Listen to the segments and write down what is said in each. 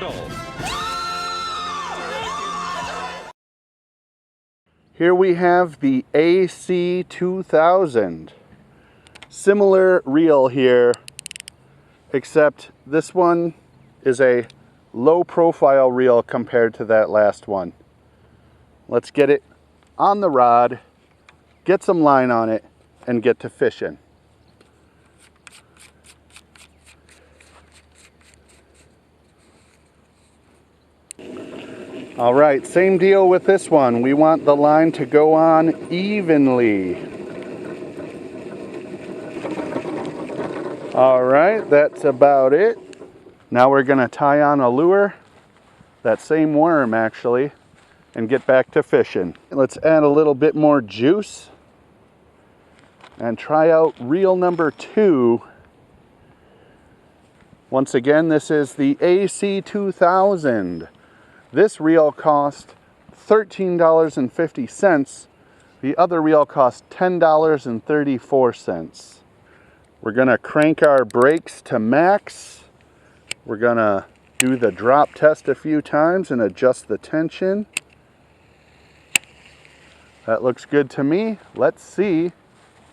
handle. Here we have the AC2000. Similar reel here, except this one is a low profile reel compared to that last one. Let's get it on the rod, get some line on it, and get to fishing. All right, same deal with this one. We want the line to go on evenly. All right, that's about it. Now we're gonna tie on a lure, that same worm actually, and get back to fishing. Let's add a little bit more juice and try out reel number 2. Once again, this is the AC2000. This reel cost $13.50. The other reel cost $10.34. We're gonna crank our brakes to max. We're gonna do the drop test a few times and adjust the tension. That looks good to me. Let's see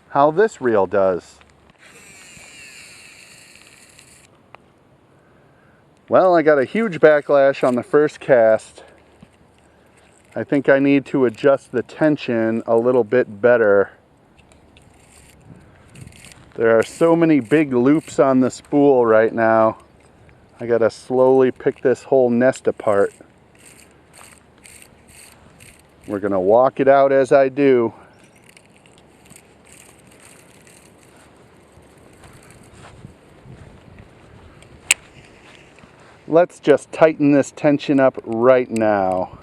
how this reel does. Well, I got a huge backlash on the first cast. I think I need to adjust the tension a little bit better. There are so many big loops on the spool right now. I gotta slowly pick this whole nest apart. We're gonna walk it out as I do. Let's just tighten this tension up right now.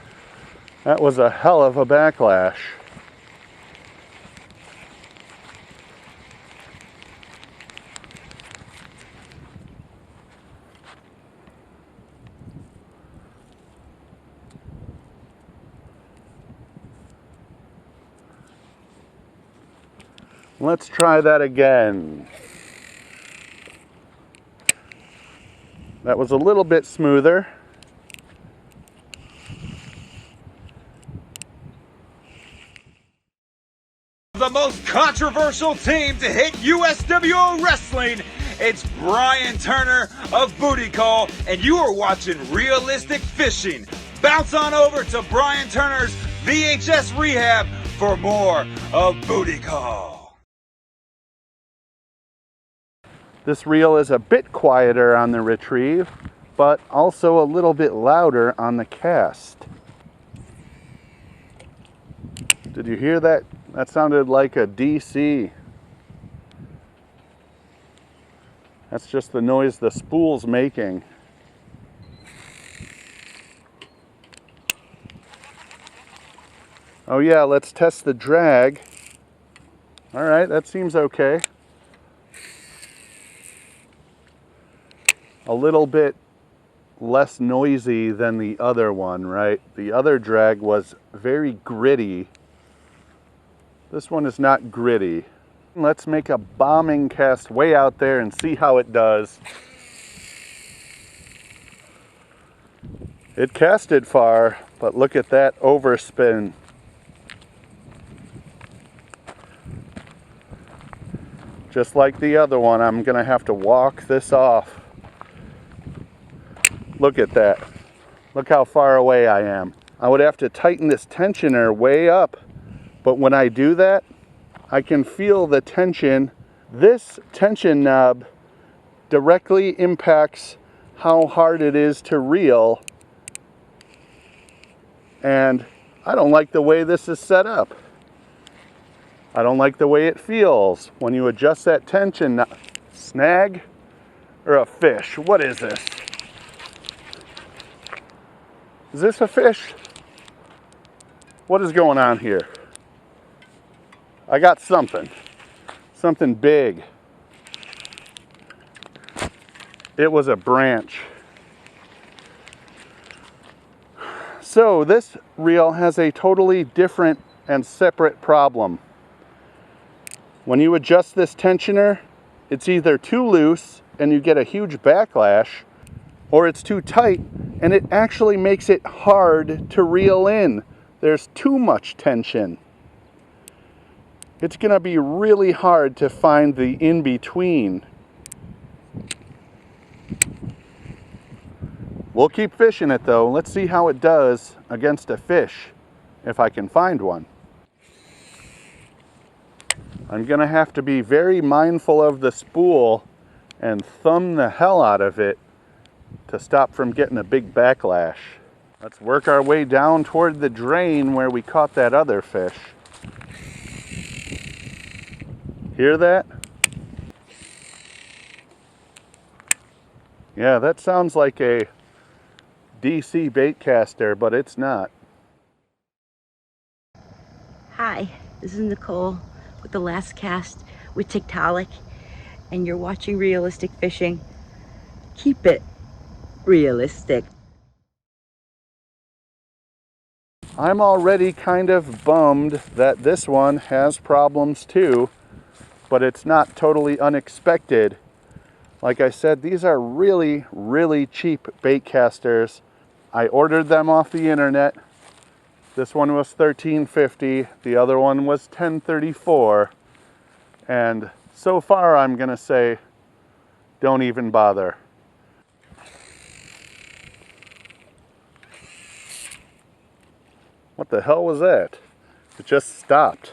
That was a hell of a backlash. Let's try that again. That was a little bit smoother. The most controversial team to hit USWO Wrestling, it's Brian Turner of Booty Call, and you are watching Realistic Fishing. Bounce on over to Brian Turner's VHS Rehab for more of Booty Call. This reel is a bit quieter on the retrieve, but also a little bit louder on the cast. Did you hear that? That sounded like a DC. That's just the noise the spool's making. Oh yeah, let's test the drag. All right, that seems okay. A little bit less noisy than the other one, right? The other drag was very gritty. This one is not gritty. Let's make a bombing cast way out there and see how it does. It casted far, but look at that overspin. Just like the other one, I'm gonna have to walk this off. Look at that. Look how far away I am. I would have to tighten this tensioner way up, but when I do that, I can feel the tension. This tension knob directly impacts how hard it is to reel, and I don't like the way this is set up. I don't like the way it feels when you adjust that tension knob. Snag or a fish? What is this? Is this a fish? What is going on here? I got something big. It was a branch. So this reel has a totally different and separate problem. When you adjust this tensioner, it's either too loose and you get a huge backlash, or it's too tight and it actually makes it hard to reel in. There's too much tension. It's gonna be really hard to find the in-between. We'll keep fishing it though. Let's see how it does against a fish, if I can find one. I'm gonna have to be very mindful of the spool and thumb the hell out of it to stop from getting a big backlash. Let's work our way down toward the drain where we caught that other fish. Hear that? Yeah, that sounds like a DC bait caster, but it's not. Hi, this is Nicole with the last cast with Tiktaalik, and you're watching Realistic Fishing. Keep it realistic. I'm already kind of bummed that this one has problems too, but it's not totally unexpected. Like I said, these are really, really cheap bait casters. I ordered them off the internet. This one was $13.50, the other one was $10.34, and so far I'm gonna say, don't even bother. What the hell was that? It just stopped.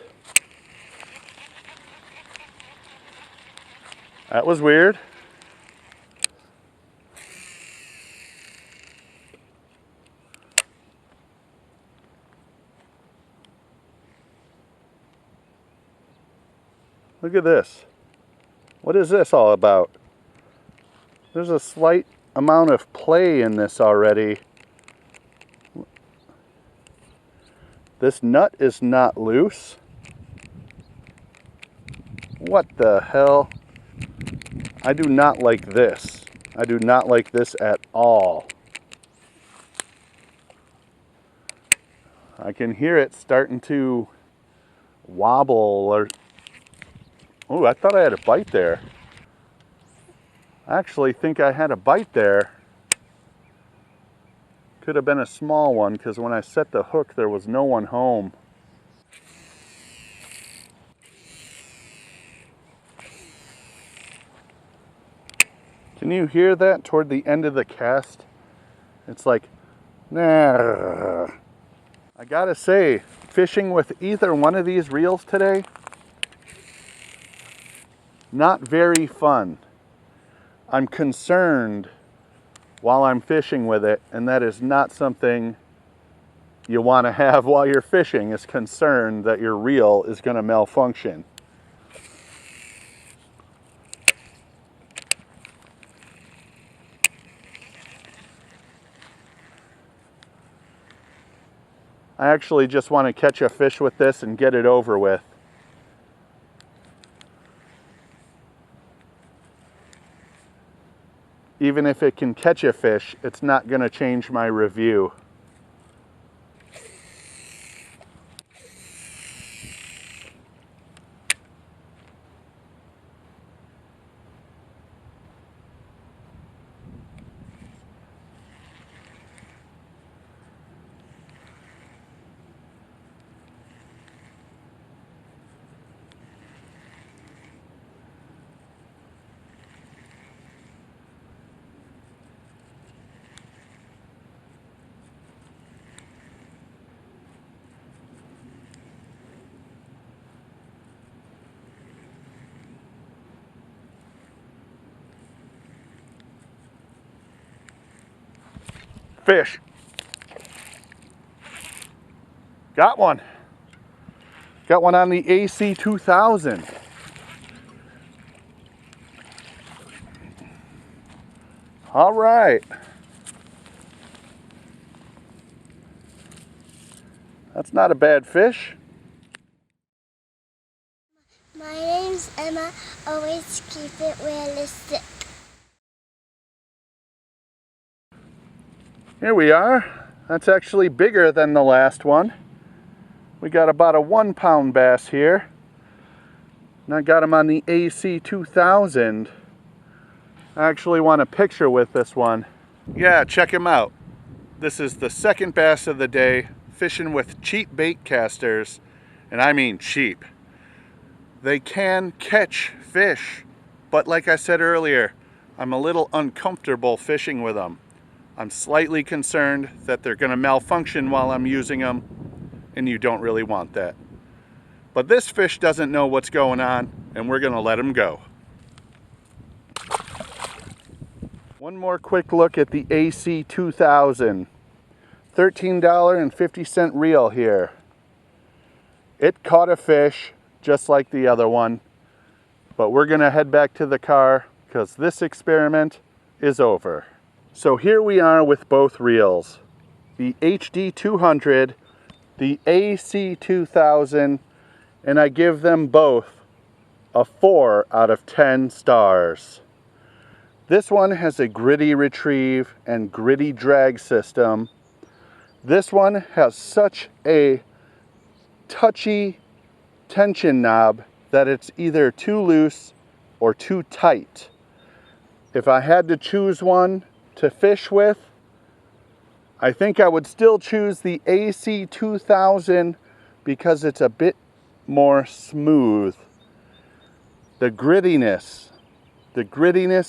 That was weird. Look at this. What is this all about? There's a slight amount of play in this already. This nut is not loose. What the hell? I do not like this. I do not like this at all. I can hear it starting to wobble or... Oh, I thought I had a bite there. I actually think I had a bite there. Could have been a small one because when I set the hook there was no one home. Can you hear that toward the end of the cast? It's like, nah. I gotta say, fishing with either one of these reels today, not very fun. I'm concerned while I'm fishing with it, and that is not something you want to have while you're fishing, is concerned that your reel is going to malfunction. I actually just want to catch a fish with this and get it over with. Even if it can catch a fish, it's not going to change my review. Fish. Got one. Got one on the AC2000. All right. That's not a bad fish. My name's Emma. Always keep it realistic. Here we are. That's actually bigger than the last one. We got about a 1 pound bass here. And I got him on the AC2000. I actually want a picture with this one. Yeah, check him out. This is the second bass of the day, fishing with cheap bait casters, and I mean cheap. They can catch fish, but like I said earlier, I'm a little uncomfortable fishing with them. I'm slightly concerned that they're going to malfunction while I'm using them, and you don't really want that. But this fish doesn't know what's going on, and we're going to let him go. One more quick look at the AC2000. $13.50 reel here. It caught a fish just like the other one, but we're going to head back to the car because this experiment is over. So here we are with both reels, the HD200, the AC2000, and I give them both a 4 out of 10 stars. This one has a gritty retrieve and gritty drag system. This one has such a touchy tension knob that it's either too loose or too tight. If I had to choose one to fish with, I think I would still choose the AC2000 because it's a bit more smooth. The grittiness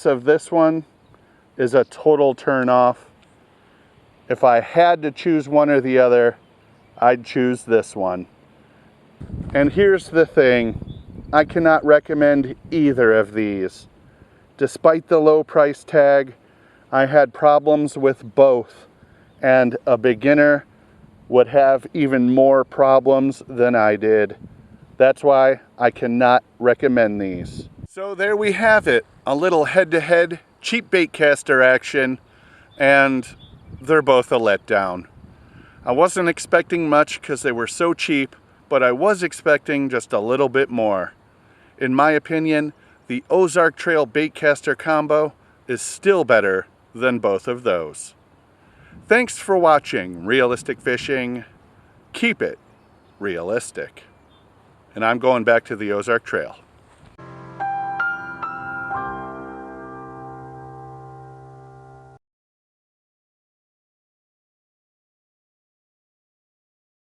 of this one is a total turn off. If I had to choose one or the other, I'd choose this one. And here's the thing, I cannot recommend either of these. Despite the low price tag, I had problems with both, and a beginner would have even more problems than I did. That's why I cannot recommend these. So there we have it, a little head-to-head cheap bait caster action, and they're both a letdown. I wasn't expecting much because they were so cheap, but I was expecting just a little bit more. In my opinion, the Ozark Trail baitcaster combo is still better than both of those. Thanks for watching Realistic Fishing. Keep it realistic. And I'm going back to the Ozark Trail.